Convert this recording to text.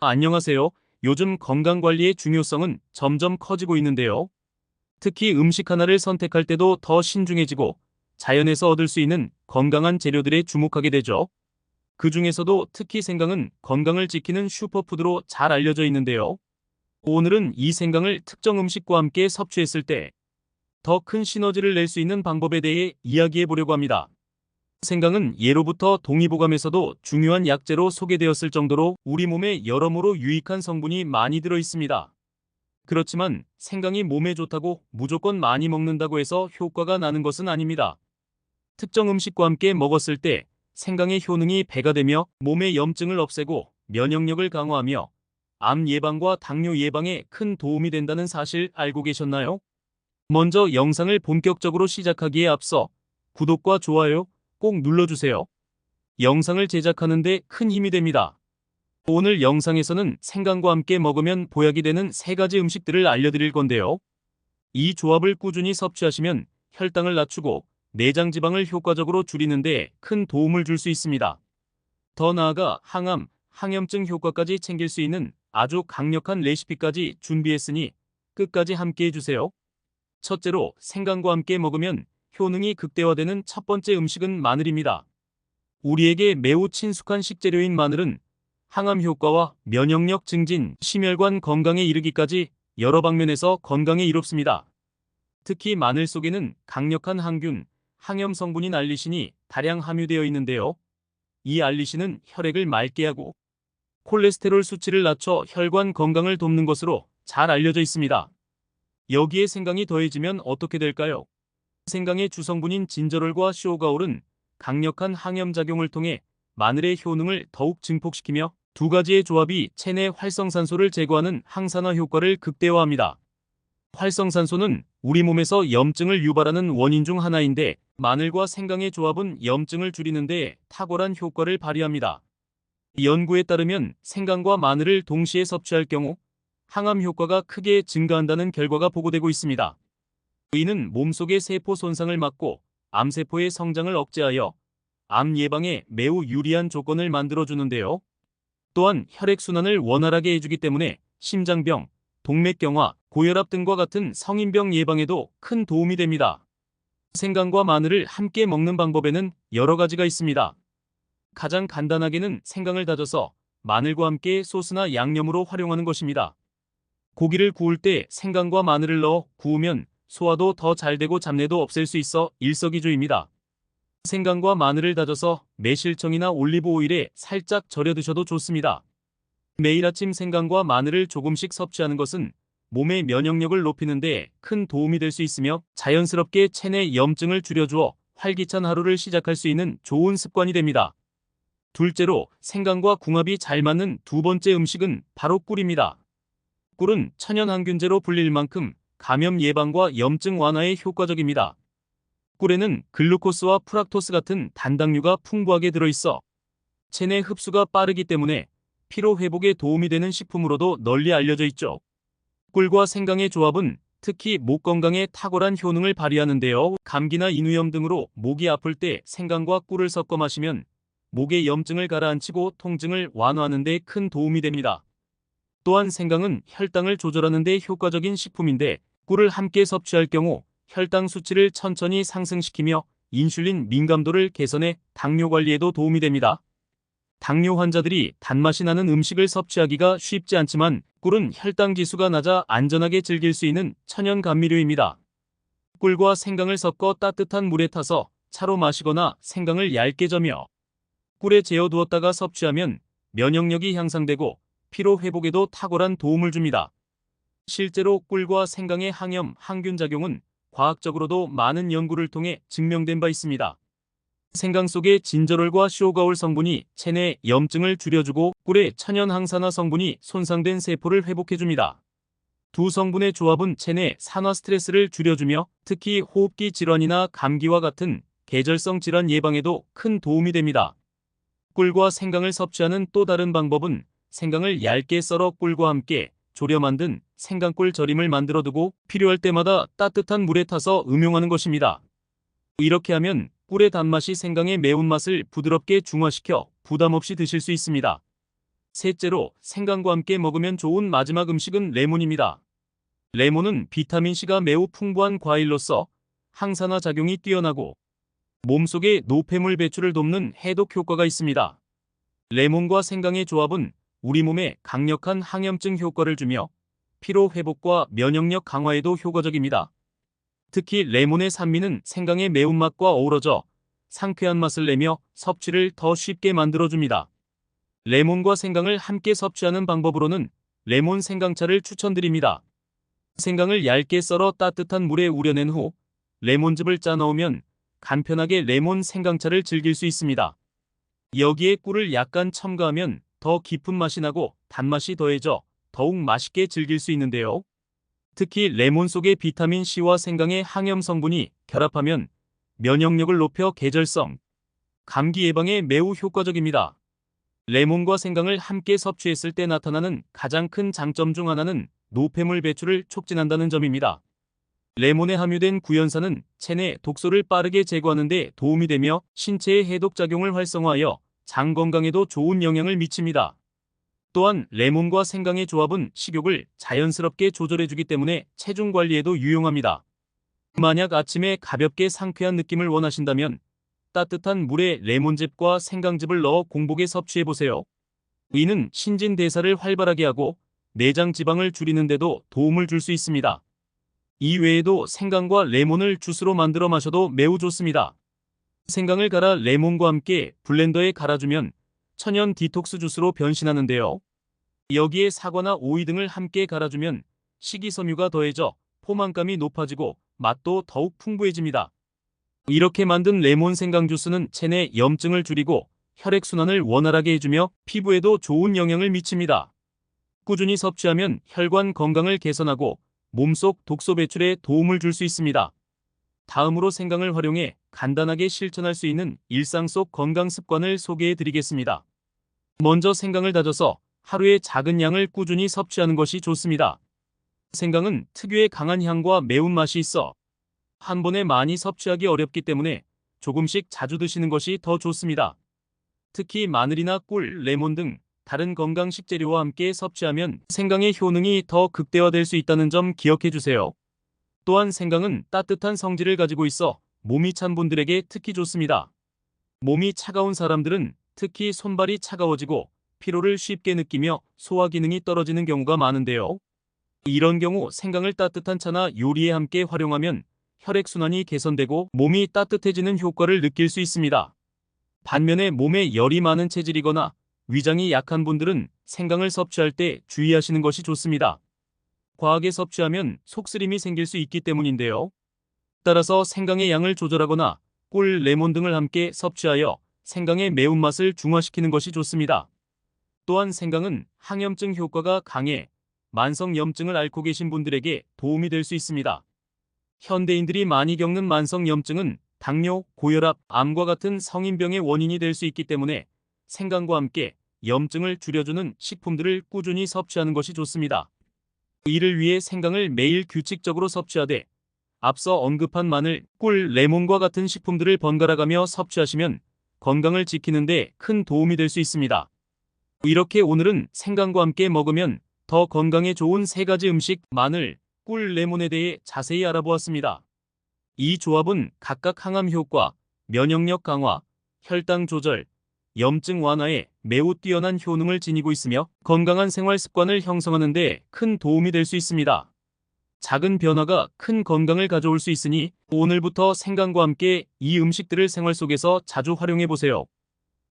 안녕하세요. 요즘 건강관리의 중요성은 점점 커지고 있는데요. 특히 음식 하나를 선택할 때도 더 신중해지고 자연에서 얻을 수 있는 건강한 재료들에 주목하게 되죠. 그 중에서도 특히 생강은 건강을 지키는 슈퍼푸드로 잘 알려져 있는데요. 오늘은 이 생강을 특정 음식과 함께 섭취했을 때 더 큰 시너지를 낼 수 있는 방법에 대해 이야기해 보려고 합니다. 생강은 예로부터 동의보감에서도 중요한 약재로 소개되었을 정도로 우리 몸에 여러모로 유익한 성분이 많이 들어 있습니다. 그렇지만 생강이 몸에 좋다고 무조건 많이 먹는다고 해서 효과가 나는 것은 아닙니다. 특정 음식과 함께 먹었을 때 생강의 효능이 배가 되며 몸의 염증을 없애고 면역력을 강화하며 암 예방과 당뇨 예방에 큰 도움이 된다는 사실 알고 계셨나요? 먼저 영상을 본격적으로 시작하기에 앞서 구독과 좋아요 꼭 눌러주세요. 영상을 제작하는 데 큰 힘이 됩니다. 오늘 영상에서는 생강과 함께 먹으면 보약이 되는 3가지 음식들을 알려드릴 건데요. 이 조합을 꾸준히 섭취하시면 혈당을 낮추고 내장 지방을 효과적으로 줄이는 데 큰 도움을 줄 수 있습니다. 더 나아가 항암, 항염증 효과까지 챙길 수 있는 아주 강력한 레시피까지 준비했으니 끝까지 함께 해주세요. 첫째로 생강과 함께 먹으면 효능이 극대화되는 첫 번째 음식은 마늘입니다. 우리에게 매우 친숙한 식재료인 마늘은 항암 효과와 면역력 증진, 심혈관 건강에 이르기까지 여러 방면에서 건강에 이롭습니다. 특히 마늘 속에는 강력한 항균, 항염 성분인 알리신이 다량 함유되어 있는데요. 이 알리신은 혈액을 맑게 하고 콜레스테롤 수치를 낮춰 혈관 건강을 돕는 것으로 잘 알려져 있습니다. 여기에 생강이 더해지면 어떻게 될까요? 생강의 주성분인 진저롤과 쇼가올은 강력한 항염작용을 통해 마늘의 효능을 더욱 증폭시키며 두 가지의 조합이 체내 활성산소를 제거하는 항산화 효과를 극대화합니다. 활성산소는 우리 몸에서 염증을 유발하는 원인 중 하나인데 마늘과 생강의 조합은 염증을 줄이는 데 탁월한 효과를 발휘합니다. 연구에 따르면 생강과 마늘을 동시에 섭취할 경우 항암 효과가 크게 증가한다는 결과가 보고되고 있습니다. 이는 몸속의 세포 손상을 막고 암세포의 성장을 억제하여 암 예방에 매우 유리한 조건을 만들어주는데요. 또한 혈액순환을 원활하게 해주기 때문에 심장병, 동맥경화, 고혈압 등과 같은 성인병 예방에도 큰 도움이 됩니다. 생강과 마늘을 함께 먹는 방법에는 여러 가지가 있습니다. 가장 간단하게는 생강을 다져서 마늘과 함께 소스나 양념으로 활용하는 것입니다. 고기를 구울 때 생강과 마늘을 넣어 구우면 소화도 더 잘 되고 잡내도 없앨 수 있어 일석이조입니다. 생강과 마늘을 다져서 매실청이나 올리브 오일에 살짝 절여 드셔도 좋습니다. 매일 아침 생강과 마늘을 조금씩 섭취하는 것은 몸의 면역력을 높이는 데 큰 도움이 될 수 있으며 자연스럽게 체내 염증을 줄여주어 활기찬 하루를 시작할 수 있는 좋은 습관이 됩니다. 둘째로 생강과 궁합이 잘 맞는 두 번째 음식은 바로 꿀입니다. 꿀은 천연 항균제로 불릴 만큼 감염 예방과 염증 완화에 효과적입니다. 꿀에는 글루코스와 프락토스 같은 단당류가 풍부하게 들어있어 체내 흡수가 빠르기 때문에 피로 회복에 도움이 되는 식품으로도 널리 알려져 있죠. 꿀과 생강의 조합은 특히 목 건강에 탁월한 효능을 발휘하는데요. 감기나 인후염 등으로 목이 아플 때 생강과 꿀을 섞어 마시면 목의 염증을 가라앉히고 통증을 완화하는 데 큰 도움이 됩니다. 또한 생강은 혈당을 조절하는 데 효과적인 식품인데 꿀을 함께 섭취할 경우 혈당 수치를 천천히 상승시키며 인슐린 민감도를 개선해 당뇨 관리에도 도움이 됩니다. 당뇨 환자들이 단맛이 나는 음식을 섭취하기가 쉽지 않지만 꿀은 혈당 지수가 낮아 안전하게 즐길 수 있는 천연 감미료입니다. 꿀과 생강을 섞어 따뜻한 물에 타서 차로 마시거나 생강을 얇게 저며 꿀에 재워두었다가 섭취하면 면역력이 향상되고 피로 회복에도 탁월한 도움을 줍니다. 실제로 꿀과 생강의 항염, 항균 작용은 과학적으로도 많은 연구를 통해 증명된 바 있습니다. 생강 속의 진저롤과 쇼가올 성분이 체내 염증을 줄여주고 꿀의 천연 항산화 성분이 손상된 세포를 회복해줍니다. 두 성분의 조합은 체내 산화 스트레스를 줄여주며 특히 호흡기 질환이나 감기와 같은 계절성 질환 예방에도 큰 도움이 됩니다. 꿀과 생강을 섭취하는 또 다른 방법은 생강을 얇게 썰어 꿀과 함께 졸여 만든 생강꿀 절임을 만들어 두고 필요할 때마다 따뜻한 물에 타서 음용하는 것입니다. 이렇게 하면 꿀의 단맛이 생강의 매운맛을 부드럽게 중화시켜 부담 없이 드실 수 있습니다. 셋째로 생강과 함께 먹으면 좋은 마지막 음식은 레몬입니다. 레몬은 비타민C가 매우 풍부한 과일로서 항산화 작용이 뛰어나고 몸속의 노폐물 배출을 돕는 해독 효과가 있습니다. 레몬과 생강의 조합은 우리 몸에 강력한 항염증 효과를 주며 피로 회복과 면역력 강화에도 효과적입니다. 특히 레몬의 산미는 생강의 매운맛과 어우러져 상쾌한 맛을 내며 섭취를 더 쉽게 만들어줍니다. 레몬과 생강을 함께 섭취하는 방법으로는 레몬 생강차를 추천드립니다. 생강을 얇게 썰어 따뜻한 물에 우려낸 후 레몬즙을 짜 넣으면 간편하게 레몬 생강차를 즐길 수 있습니다. 여기에 꿀을 약간 첨가하면 더 깊은 맛이 나고 단맛이 더해져 더욱 맛있게 즐길 수 있는데요. 특히 레몬 속의 비타민C와 생강의 항염 성분이 결합하면 면역력을 높여 계절성 감기 예방에 매우 효과적입니다. 레몬과 생강을 함께 섭취했을 때 나타나는 가장 큰 장점 중 하나는 노폐물 배출을 촉진한다는 점입니다. 레몬에 함유된 구연산은 체내 독소를 빠르게 제거하는 데 도움이 되며 신체의 해독 작용을 활성화하여 장 건강에도 좋은 영향을 미칩니다. 또한 레몬과 생강의 조합은 식욕을 자연스럽게 조절해주기 때문에 체중 관리에도 유용합니다. 만약 아침에 가볍게 상쾌한 느낌을 원하신다면 따뜻한 물에 레몬즙과 생강즙을 넣어 공복에 섭취해보세요. 이는 신진대사를 활발하게 하고 내장 지방을 줄이는 데도 도움을 줄 수 있습니다. 이 외에도 생강과 레몬을 주스로 만들어 마셔도 매우 좋습니다. 생강을 갈아 레몬과 함께 블렌더에 갈아주면 천연 디톡스 주스로 변신하는데요. 여기에 사과나 오이 등을 함께 갈아주면 식이섬유가 더해져 포만감이 높아지고 맛도 더욱 풍부해집니다. 이렇게 만든 레몬 생강 주스는 체내 염증을 줄이고 혈액순환을 원활하게 해주며 피부에도 좋은 영향을 미칩니다. 꾸준히 섭취하면 혈관 건강을 개선하고 몸속 독소 배출에 도움을 줄 수 있습니다. 다음으로 생강을 활용해 간단하게 실천할 수 있는 일상 속 건강 습관을 소개해 드리겠습니다. 먼저 생강을 다져서 하루에 작은 양을 꾸준히 섭취하는 것이 좋습니다. 생강은 특유의 강한 향과 매운맛이 있어 한 번에 많이 섭취하기 어렵기 때문에 조금씩 자주 드시는 것이 더 좋습니다. 특히 마늘이나 꿀, 레몬 등 다른 건강 식재료와 함께 섭취하면 생강의 효능이 더 극대화될 수 있다는 점 기억해 주세요. 또한 생강은 따뜻한 성질을 가지고 있어 몸이 찬 분들에게 특히 좋습니다. 몸이 차가운 사람들은 특히 손발이 차가워지고 피로를 쉽게 느끼며 소화 기능이 떨어지는 경우가 많은데요. 이런 경우 생강을 따뜻한 차나 요리에 함께 활용하면 혈액순환이 개선되고 몸이 따뜻해지는 효과를 느낄 수 있습니다. 반면에 몸에 열이 많은 체질이거나 위장이 약한 분들은 생강을 섭취할 때 주의하시는 것이 좋습니다. 과하게 섭취하면 속쓰림이 생길 수 있기 때문인데요. 따라서 생강의 양을 조절하거나 꿀, 레몬 등을 함께 섭취하여 생강의 매운맛을 중화시키는 것이 좋습니다. 또한 생강은 항염증 효과가 강해 만성 염증을 앓고 계신 분들에게 도움이 될 수 있습니다. 현대인들이 많이 겪는 만성 염증은 당뇨, 고혈압, 암과 같은 성인병의 원인이 될 수 있기 때문에 생강과 함께 염증을 줄여주는 식품들을 꾸준히 섭취하는 것이 좋습니다. 이를 위해 생강을 매일 규칙적으로 섭취하되 앞서 언급한 마늘, 꿀, 레몬과 같은 식품들을 번갈아가며 섭취하시면 건강을 지키는 데 큰 도움이 될 수 있습니다. 이렇게 오늘은 생강과 함께 먹으면 더 건강에 좋은 3가지 음식 마늘, 꿀, 레몬에 대해 자세히 알아보았습니다. 이 조합은 각각 항암 효과, 면역력 강화, 혈당 조절, 염증 완화에 매우 뛰어난 효능을 지니고 있으며 건강한 생활 습관을 형성하는 데 큰 도움이 될 수 있습니다. 작은 변화가 큰 건강을 가져올 수 있으니 오늘부터 생강과 함께 이 음식들을 생활 속에서 자주 활용해 보세요.